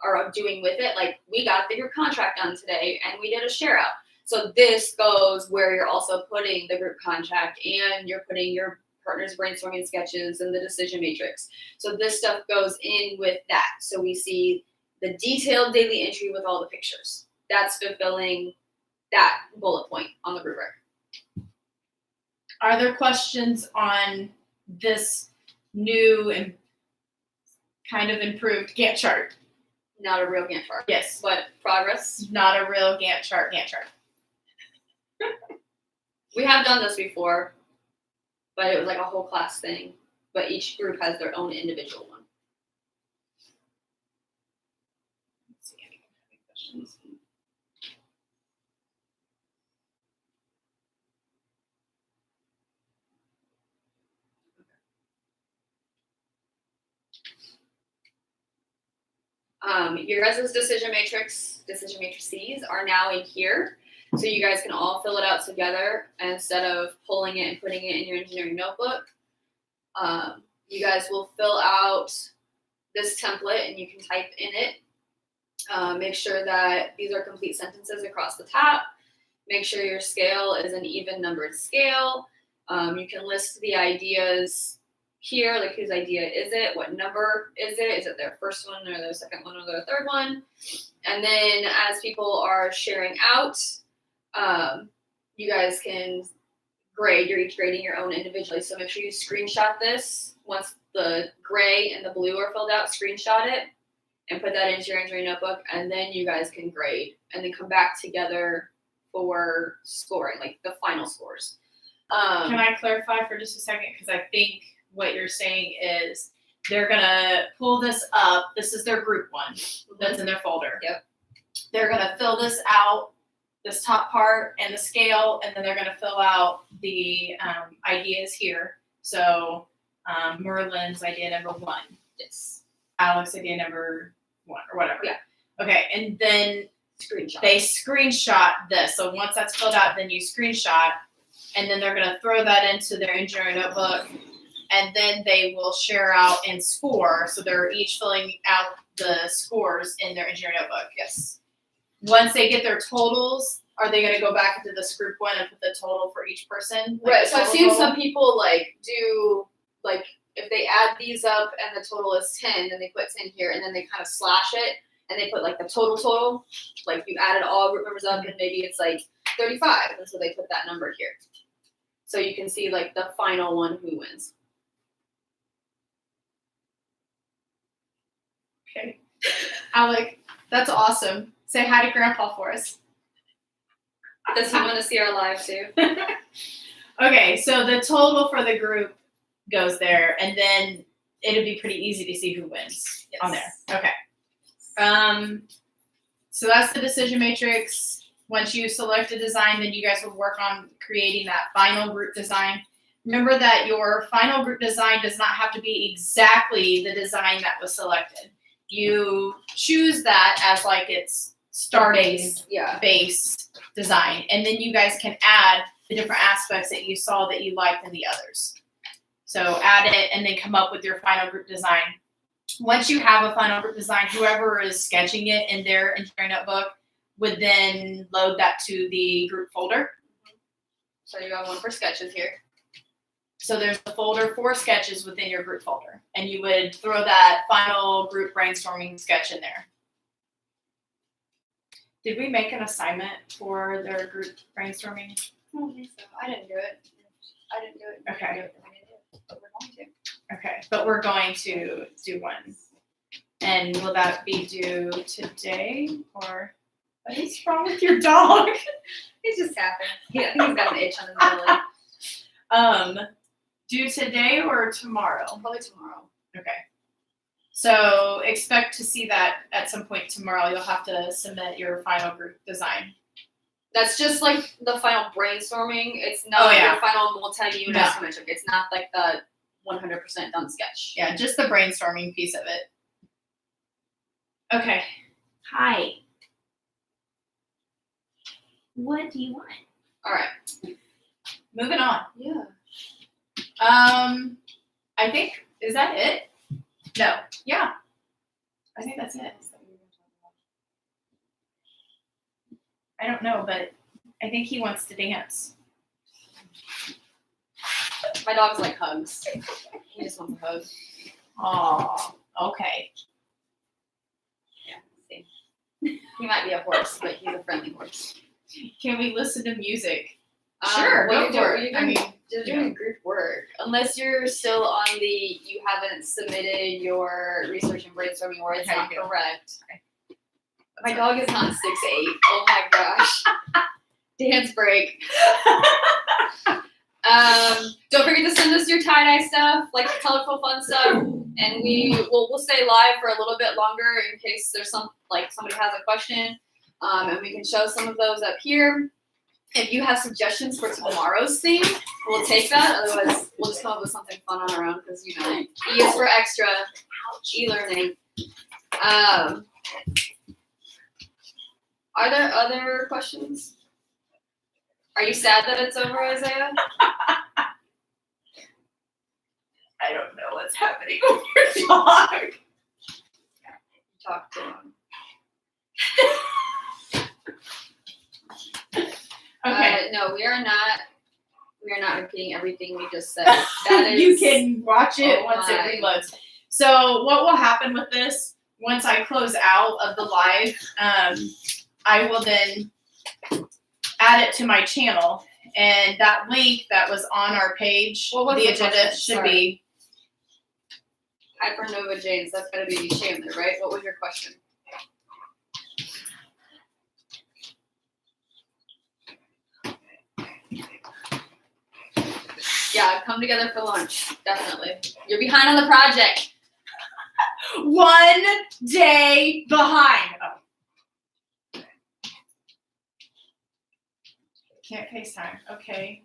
are doing with it, like we got the group contract done today and we did a share out. So this goes where you're also putting the group contract and you're putting your partner's brainstorming sketches and the decision matrix. So this stuff goes in with that. So we see the detailed daily entry with all the pictures. That's fulfilling that bullet point on the rubric. Are there questions on this new and kind of improved Gantt chart? Not a real Gantt chart. Yes. But progress. Not a real Gantt chart. We have done this before, but it was like a whole class thing. But each group has their own individual one. Let's see, anyone have any questions? Your guys' decision matrices are now in here. So you guys can all fill it out together instead of pulling it and putting it in your engineering notebook. You guys will fill out this template and you can type in it. Make sure that these are complete sentences across the top. Make sure your scale is an even numbered scale. You can list the ideas here, like whose idea is it? What number is it? Is it their first one or their second one or their third one? And then as people are sharing out, you guys can grade. You're each grading your own individually. So make sure you screenshot this. Once the gray and the blue are filled out, screenshot it and put that into your engineering notebook. And then you guys can grade and then come back together for scoring, like the final scores. Can I clarify for just a second? Because I think what you're saying is they're going to pull this up. This is their group one that's in their folder. Yep. They're going to fill this out, this top part and the scale, and then they're going to fill out the ideas here. So Merlin's idea number 1. Yes. Alex's idea number 1 or whatever. Yeah. Okay, and then Screenshot. they screenshot this. So once that's filled out, then you screenshot, and then they're going to throw that into their engineering notebook, and then they will share out and score. So they're each filling out the scores in their engineering notebook. Yes. Once they get their totals, are they going to go back into this group one and put the total for each person? Right. So I've seen total? some people like do like if they add these up and the total is 10, then they put 10 here, and then they kind of slash it and they put like the total. Like you added all group members up, and maybe it's like 35, and so they put that number here. So you can see like the final one who wins. Okay. Alec, that's awesome. Say hi to Grandpa for us. Does he want to see our live too? Okay, so the total for the group goes there, and then it'll be pretty easy to see who wins on there. Okay. So that's the decision matrix. Once you select a design, then you guys will work on creating that final group design. Remember that your final group design does not have to be exactly the design that was selected. You choose that as like its starting base design, and then you guys can add the different aspects that you saw that you liked in the others. So add it and then come up with your final group design. Once you have a final group design, whoever is sketching it in their engineering notebook would then load that to the group folder. So you have one for sketches here. So there's a folder for sketches within your group folder, and you would throw that final group brainstorming sketch in there. Did we make an assignment for their group brainstorming? I don't think so. I didn't do it. Okay. But we're going to. Okay, but we're going to do one. And will that be due today, or what is wrong with your dog? He's just tapping. I think he's got an itch on his belly. Due today or tomorrow? Probably tomorrow. Okay. So expect to see that at some point tomorrow. You'll have to submit your final group design. That's just like the final brainstorming. It's not your final multi-view isometric. It's not like the 100% done sketch. Yeah, just the brainstorming piece of it. Okay. Hi. What do you want? All right. Moving on. Yeah. I think, is that it? No. Yeah. I think that's it. I don't know, but I think he wants to dance. My dog's like hugs. He just wants a hug. Oh, okay. He might be a horse, but he's a friendly horse. Can we listen to music? Well, go for it. You're doing group work. Unless you're still on you haven't submitted your research and brainstorming or it's Okay, not good. correct. My dog is not 6'8". Oh my gosh. Dance break. Don't forget to send us your tie-dye stuff, like colorful fun stuff. And we'll stay live for a little bit longer in case there's somebody has a question. And we can show some of those up here. If you have suggestions for tomorrow's theme, we'll take that. Otherwise, we'll just come up with something fun on our own because, E is for extra, e-learning. Are there other questions? Are you sad that it's over, Isaiah? I don't know what's happening with your dog. Talk to him. Okay. No, we are not repeating everything we just said. That is, you can watch it once it my. reloads. So what will happen with this, once I close out of the live, I will then add it to my channel. And that link that was on our page, What was the the agenda question? should Sorry. be. Hypernova James, that's going to be Chandler, right? What was your question? Yeah, come together for lunch, definitely. You're behind on the project. 1 day behind. Oh. Can't FaceTime. Okay.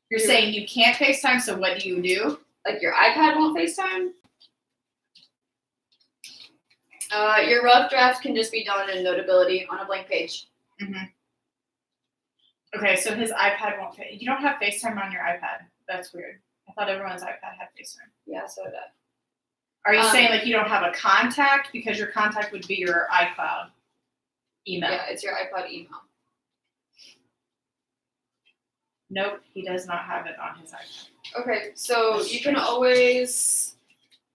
You're saying you can't FaceTime, so what do you do? Like your iPad won't FaceTime? Your rough draft can just be done in Notability on a blank page. Mm-hmm. Okay, so his iPad won't. You don't have FaceTime on your iPad. That's weird. I thought everyone's iPad had FaceTime. Yeah, so did I. Are you saying like you don't have a contact because your contact would be your iCloud email? Yeah, it's your iPod email. Nope, he does not have it on his iPad. Okay, so you can always.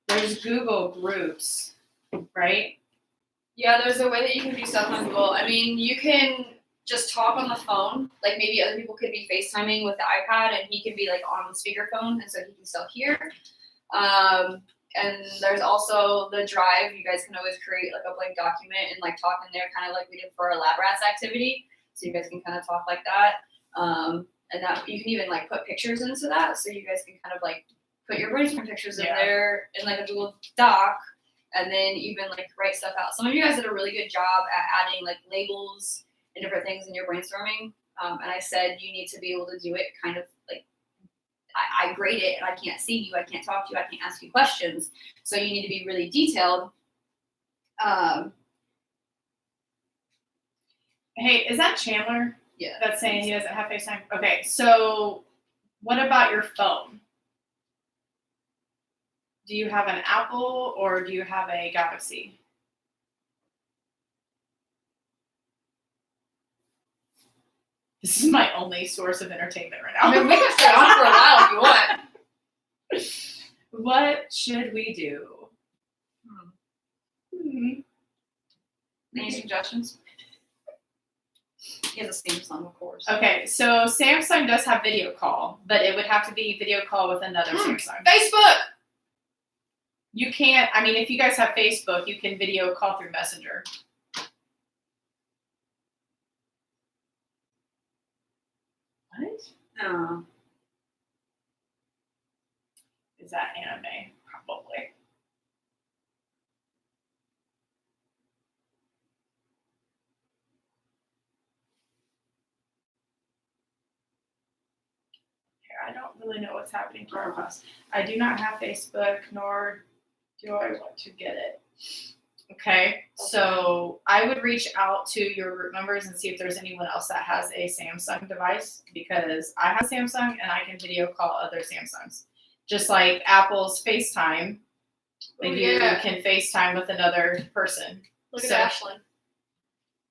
There's Google Groups, right? Yeah, there's a way that you can do stuff on Google. I mean, you can just talk on the phone. Like maybe other people could be FaceTiming with the iPad and he can be like on the speakerphone and so he can still hear. And there's also the Drive. You guys can always create like a blank document and like talk in there kind of like we did for our lab rats activity. So you guys can kind of talk like that. And that you can even like put pictures into that. So you guys can kind of like put your brainstorm pictures in there in like a Google Doc and then even like write stuff out. Some of you guys did a really good job at adding like labels and different things in your brainstorming. And I said you need to be able to do it kind of like I grade it and I can't see you, I can't talk to you, I can't ask you questions. So you need to be really detailed. Hey, is that Chandler? Yeah. That's saying he doesn't have FaceTime? Okay, so what about your phone? Do you have an Apple or do you have a Galaxy? This is my only source of entertainment right now. I mean, we can stay on for a while if you want. What should we do? Any suggestions? He has a Samsung, of course. Okay, so Samsung does have video call, but it would have to be video call with another Samsung. Facebook! You can't, I mean, if you guys have Facebook, you can video call through Messenger. What? No. Is that anime? Probably. I don't really know what's happening to our class. I do not have Facebook, nor do I want to get it. Okay, so I would reach out to your group members and see if there's anyone else that has a Samsung device because I have Samsung and I can video call other Samsungs. Just like Apple's FaceTime, you can FaceTime with another person. Look at Ashlyn.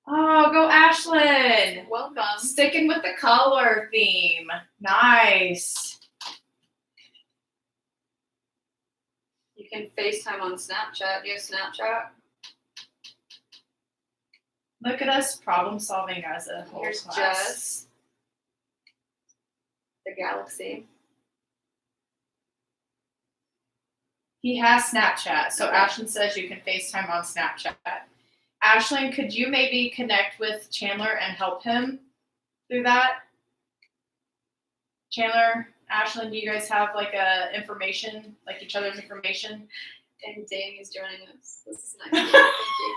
Oh, go Ashlyn! Welcome. Sticking with the color theme. Nice. You can FaceTime on Snapchat. Do you have Snapchat? Look at us problem solving as a whole Here's class. just the galaxy. He has Snapchat, so Okay. Ashlyn says you can FaceTime on Snapchat. Ashlyn, could you maybe connect with Chandler and help him through that? Chandler, Ashlyn, do you guys have like information, like each other's information? And Danny's joining us. This is nice. Thank you.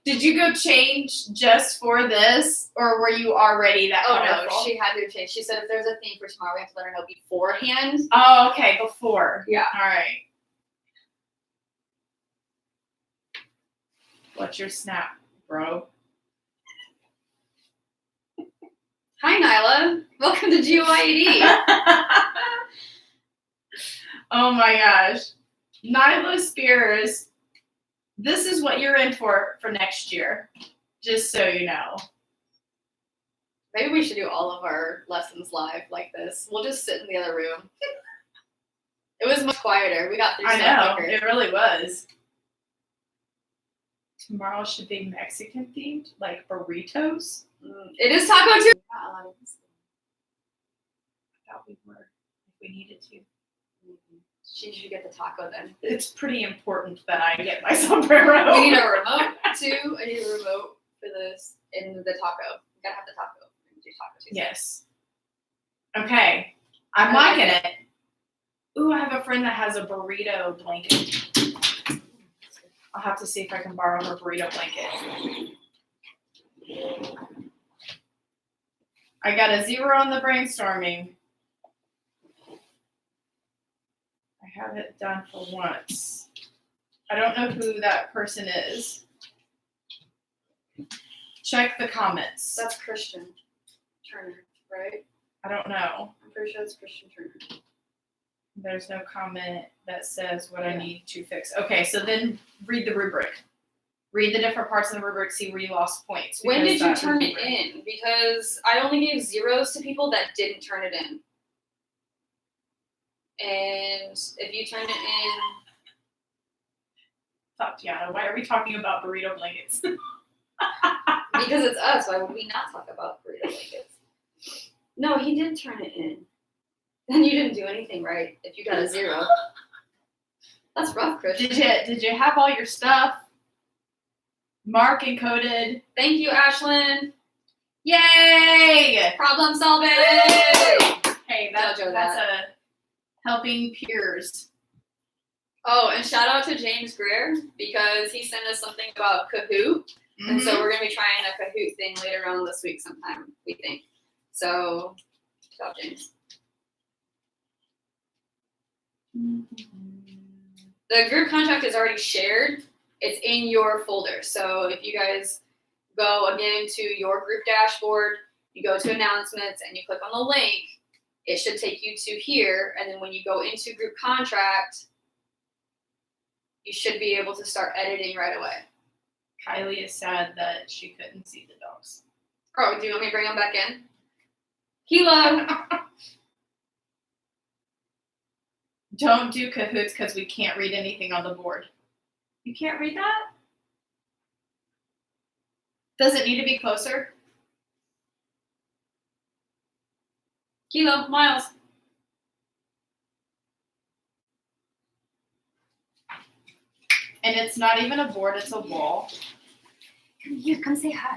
Did you go change just for this, or were you already that Oh colorful? no, she had to change. She said if there's a theme for tomorrow, we have to let her know beforehand. Oh, okay, before. Yeah. All right. What's your snap, bro? Hi, Nyla. Welcome to GeoIED. Oh my gosh. Nyla Spears, this is what you're in for next year, just so you know. Maybe we should do all of our lessons live like this. We'll just sit in the other room. It was much quieter. We got through I so know, quicker. it really was. Tomorrow should be Mexican themed, like burritos. It is Taco Tuesday. I thought we were, if we needed to. She should get the taco then. It's pretty important that I get my sombrero. We need a remote too. I need a remote for this in the taco. We gotta have the taco. We can do Taco Tuesday. Yes. Okay. I'm liking it. Ooh, I have a friend that has a burrito blanket. I'll have to see if I can borrow her burrito blanket. I got a 0 on the brainstorming. I have it done for once. I don't know who that person is. Check the comments. That's Christian Turner, right? I don't know. I'm pretty sure it's Christian Turner. There's no comment that says what I need to fix. Okay, so then read the rubric. Read the different parts of the rubric, see where you lost points. When because did you that turn would it be in? Because I only gave 0s to people that didn't turn it in. And if you turn it in, Tatiana, why are we talking about burrito blankets? because it's us, why would we not talk about burrito blankets? No, he did turn it in. Then you didn't do anything right if you got a 0. That's rough, Christian. Did you have all your stuff marked and coded? Thank you, Ashlyn. Yay! Problem solving. Hey, Don't do that's that. a helping peers. Oh, and shout out to James Greer because he sent us something about Kahoot. And so we're going to be trying a Kahoot thing later on this week sometime, we think. So, shout out, James. The group contract is already shared. It's in your folder. So if you guys go again to your group dashboard, you go to announcements and you click on the link, it should take you to here. And then when you go into group contract, you should be able to start editing right away. Kylie is sad that she couldn't see the dogs. Oh, do you want me to bring them back in? Kilo. Don't do Kahoots because we can't read anything on the board. You can't read that? Does it need to be closer? Kilo, Miles. And it's not even a board, it's a wall. Come here, come say hi.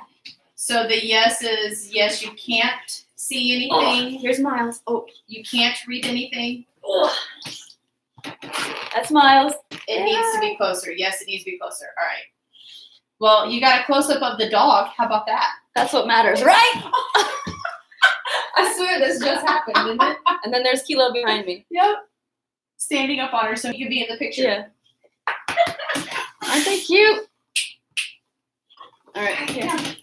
So the yes is yes, you can't see anything. Here's Miles. Oh, You can't read anything. that's Miles. It needs to be closer. Yes, it needs to be closer. All right. Well, you got a close up of the dog. How about that? That's what matters, right? I swear this just happened, didn't it? And then there's Kilo behind me. Yep. Standing up on her so you can be in the picture. Yeah. Aren't they cute? All right. Yeah.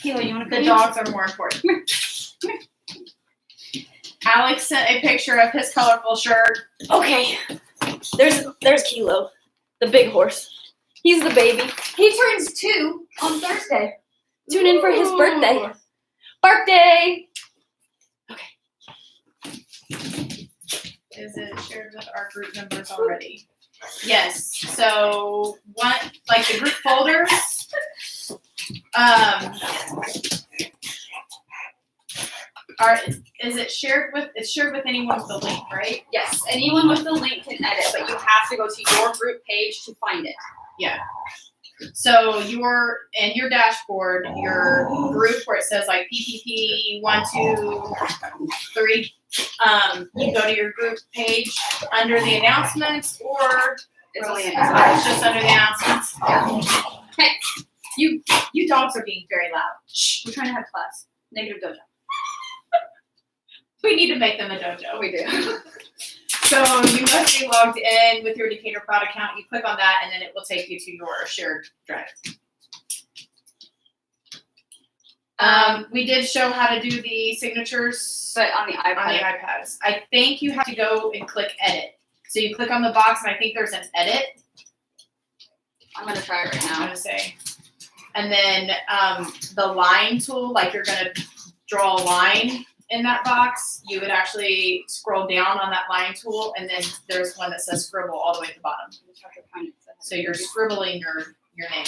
Kilo, you want to The dogs are more important. Alex sent a picture of his colorful shirt. Okay, there's Kilo, the big horse. He's the baby. He turns 2 on Thursday. Tune in for his Ooh. birthday. Birthday! Is it shared with our group members already? Yes. So what, like the group folders, is it shared with, it's shared with anyone with the link, right? Yes, anyone with the link can edit, but you have to go to your group page to find it. Yeah. So in your dashboard, your group where it says like PPP 1, 2, 3, you go to your group page under the announcements, or It's only it's an just under the announcements. Hey, you dogs are being very loud. Shh, we're trying to have class. negative dojo. We need to make them a dojo. We do. So you must be logged in with your Decatur Cloud account. You click on that, and then it will take you to your shared drive. We did show how to do the signatures But on the on the iPad, iPads. I think you have to go and click edit. So you click on the box, and I think there's an edit. I'm gonna try it right I'm now. gonna say, and then the line tool, like you're gonna draw a line in that box, you would actually scroll down on that line tool, and then there's one that says scribble all the way at the bottom. Just have to find it. So you're scribbling your name.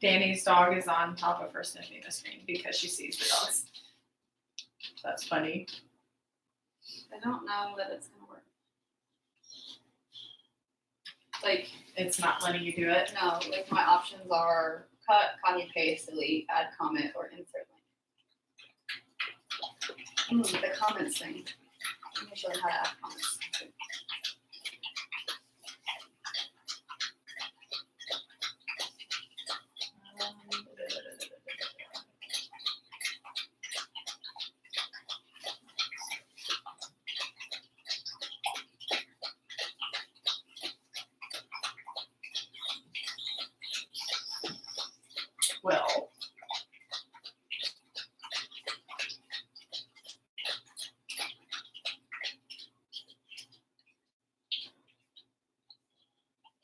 Danny's dog is on top of her sniffing the screen because she sees the dogs. That's funny. I don't know that it's gonna work. Like, It's not letting you do it. no, like my options are cut, copy, paste, delete, add comment, or insert link. The comments thing. Let me show you how to add comments. Well,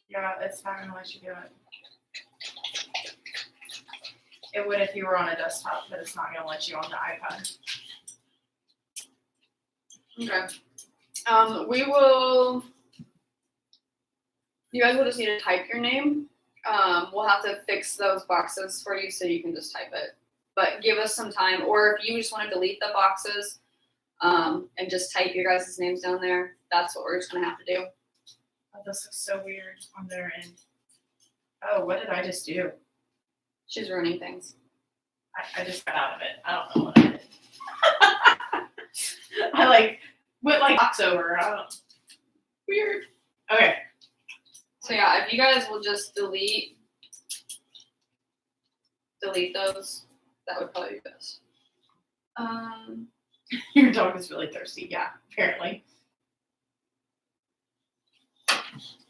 yeah, it's not gonna let you do it. It would if you were on a desktop, but it's not gonna let you on the iPad. Okay. We will. You guys will just need to type your name. We'll have to fix those boxes for you so you can just type it. But give us some time, or if you just want to delete the boxes, and just type your guys' names down there, that's what we're just gonna have to do. Oh, this looks so weird on their end. Oh, what did I just do? She's ruining things. I just got out of it. I don't know what I did. I went box over. I don't. Weird. Okay. So yeah, if you guys will just delete those, that would probably be best. Your dog is really thirsty. Yeah, apparently.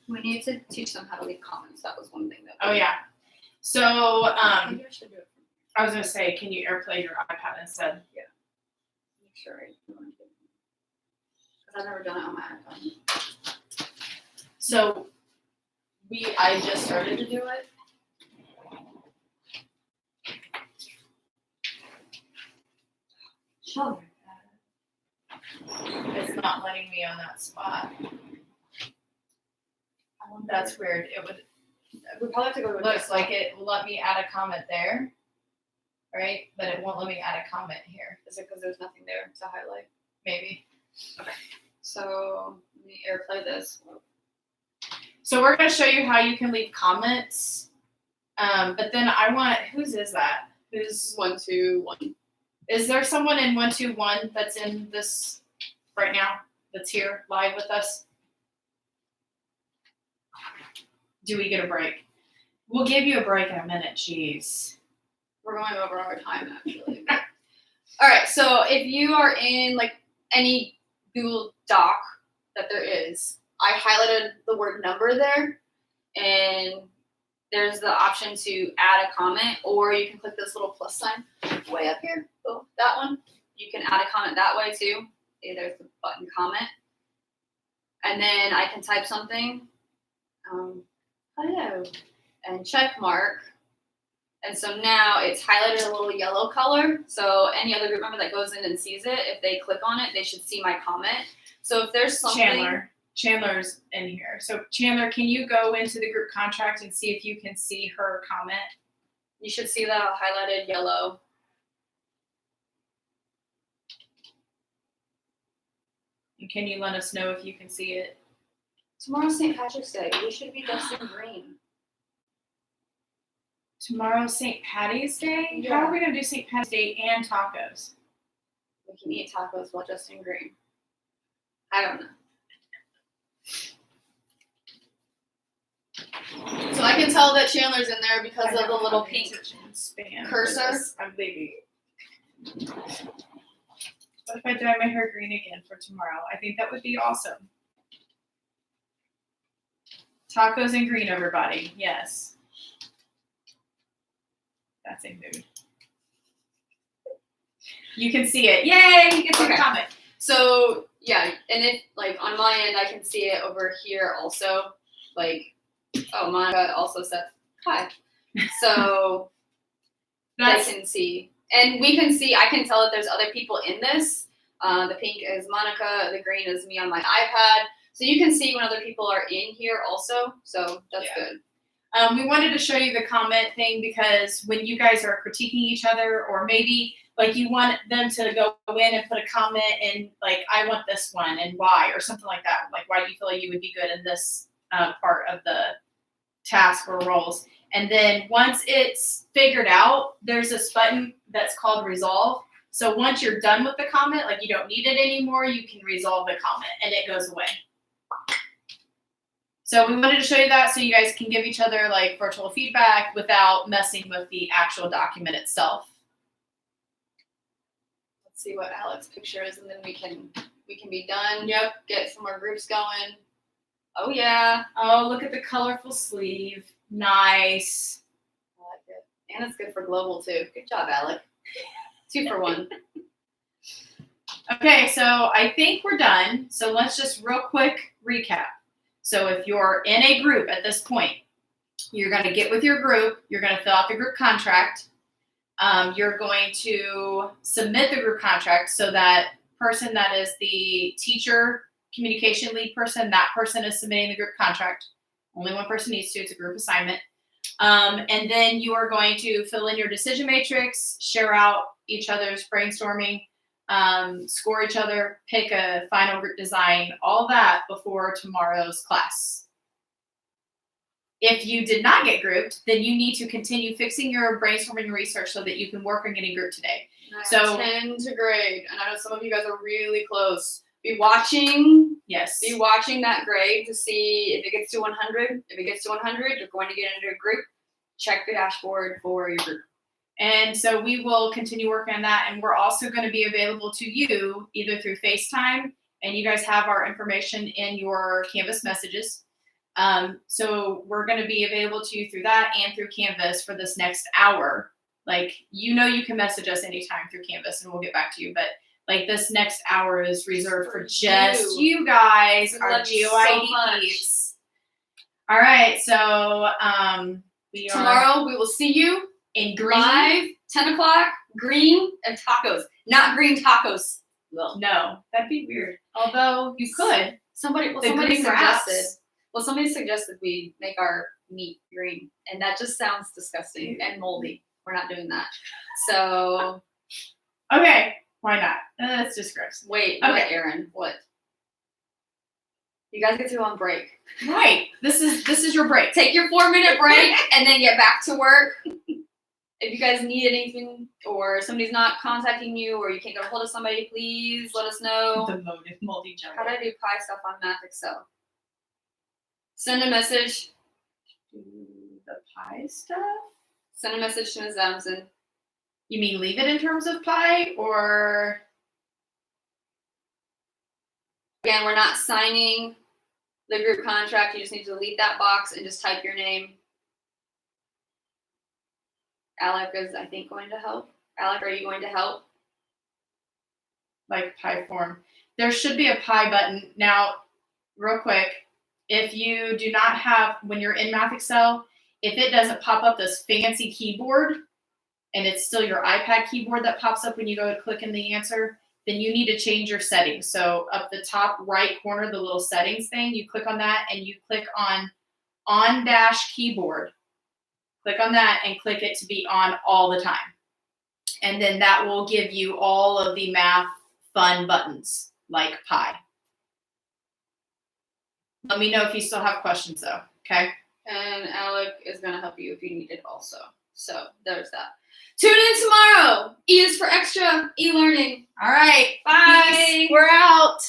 We need to teach them how to leave comments. That was one thing that. Oh yeah. So Maybe I should do it. I was gonna say, can you AirPlay your iPad instead? Make sure I because I've never done it on my iPhone. So I just started to do it. Sure. It's not letting me on that spot. That's weird. It would We probably have to go to a looks like it will let me add a comment there, right? But it won't let me add a comment here. Is it because there's nothing there to highlight? Maybe. So let me AirPlay this. So we're gonna show you how you can leave comments. But then I want, whose is that? Who's 1, 2, 1. Is there someone in 121 that's in this right now, that's here live with us? Do we get a break? We'll give you a break in a minute, jeez. We're going over our time actually. All right, so if you are in like any Google Doc that there is, I highlighted the word number there, and there's the option to add a comment, or you can click this little plus sign way up here. Oh, that one. You can add a comment that way too. Okay, there's the button comment. And then I can type something. Hello. And check mark. And so now it's highlighted a little yellow color. So any other group member that goes in and sees it, if they click on it, they should see my comment. So if there's something. Chandler's in here. So Chandler, can you go into the group contract and see if you can see her comment? You should see that highlighted yellow. And can you let us know if you can see it? Tomorrow's St. Patrick's Day. We should be dressed in green. Tomorrow's St. Patty's Day? Yeah. How are we going to do St. Patty's Day and tacos? We can eat tacos while dressed in green. I don't know. So I can tell that Chandler's in there because of the little pink cursor. I'm leaving. What if I dye my hair green again for tomorrow? I think that would be awesome. Tacos and green, everybody. Yes. That's a mood. You can see it. Yay! You can see the comment. So yeah, and if like on my end, I can see it over here also. Like, oh, Monica also said hi. So they can see, and we can see. I can tell that there's other people in this. The pink is Monica. The green is me on my iPad. So you can see when other people are in here also. So that's good. We wanted to show you the comment thing because when you guys are critiquing each other, or maybe like you want them to go in and put a comment and like, I want this one and why, or something like that. Like, why do you feel like you would be good in this part of the task or roles? And then once it's figured out, there's this button that's called resolve. So once you're done with the comment, like you don't need it anymore, you can resolve the comment and it goes away. So we wanted to show you that so you guys can give each other like virtual feedback without messing with the actual document itself. Let's see what Alex's picture is, and then we can be done. Yep. Get some more groups going. Oh yeah. Oh, look at the colorful sleeve. Nice. I like it. And it's good for global too. Good job, Alec. 2 for 1. Okay, so I think we're done. So let's just real quick recap. So if you're in a group at this point, you're going to get with your group. You're going to fill out the group contract. You're going to submit the group contract so that person that is the teacher communication lead person, that person is submitting the group contract. Only one person needs to. It's a group assignment. And then you are going to fill in your decision matrix, share out each other's brainstorming, score each other, pick a final group design, all that before tomorrow's class. If you did not get grouped, then you need to continue fixing your brainstorming research so that you can work on getting grouped today. So 10 to grade, and I know some of you guys are really close. Be watching. Yes. Be watching that grade to see if it gets to 100. If it gets to 100, you're going to get into a group. Check the dashboard for your group. And so we will continue working on that. And we're also going to be available to you either through FaceTime, and you guys have our information in your Canvas messages. So we're going to be available to you through that and through Canvas for this next hour. Like, you can message us anytime through Canvas and we'll get back to you. But like this next hour is reserved for just you guys, our GeoIED peeps. All right. So tomorrow we will see you in green. Live, 10 o'clock, green and tacos. Not green tacos. Well, no, that'd be weird. Although you could. Somebody suggested we make our meat green, and that just sounds disgusting and moldy. We're not doing that. So, okay, why not? That's just gross. Wait, okay. What, Aaron? What? You guys get to go on break. Right. This is your break. Take your 4-minute break and then get back to work. If you guys need anything, or somebody's not contacting you, or you can't get a hold of somebody, please let us know. The motive multi-jump. How do I do pie stuff on Math Excel? Send a message. Do the pie stuff? Send a message to Ms. Adamson. You mean leave it in terms of pie, or? Again, we're not signing the group contract. You just need to delete that box and just type your name. Alec is, I think, going to help. Alec, are you going to help? Like pie form. there should be a Pi button. Now, real quick, if you do not have, when you're in Math Excel, if it doesn't pop up this fancy keyboard and it's still your iPad keyboard that pops up when you go to click in the answer, then you need to change your settings. So up the top right corner, the little settings thing, you click on that and you click on dash keyboard. Click on that and click it to be on all the time. And then that will give you all of the math fun buttons like Pi. Let me know if you still have questions though, okay? And Alec is going to help you if you need it also. So there's that. Tune in tomorrow. E is for extra, e-learning. All right. Bye. Peace. We're out.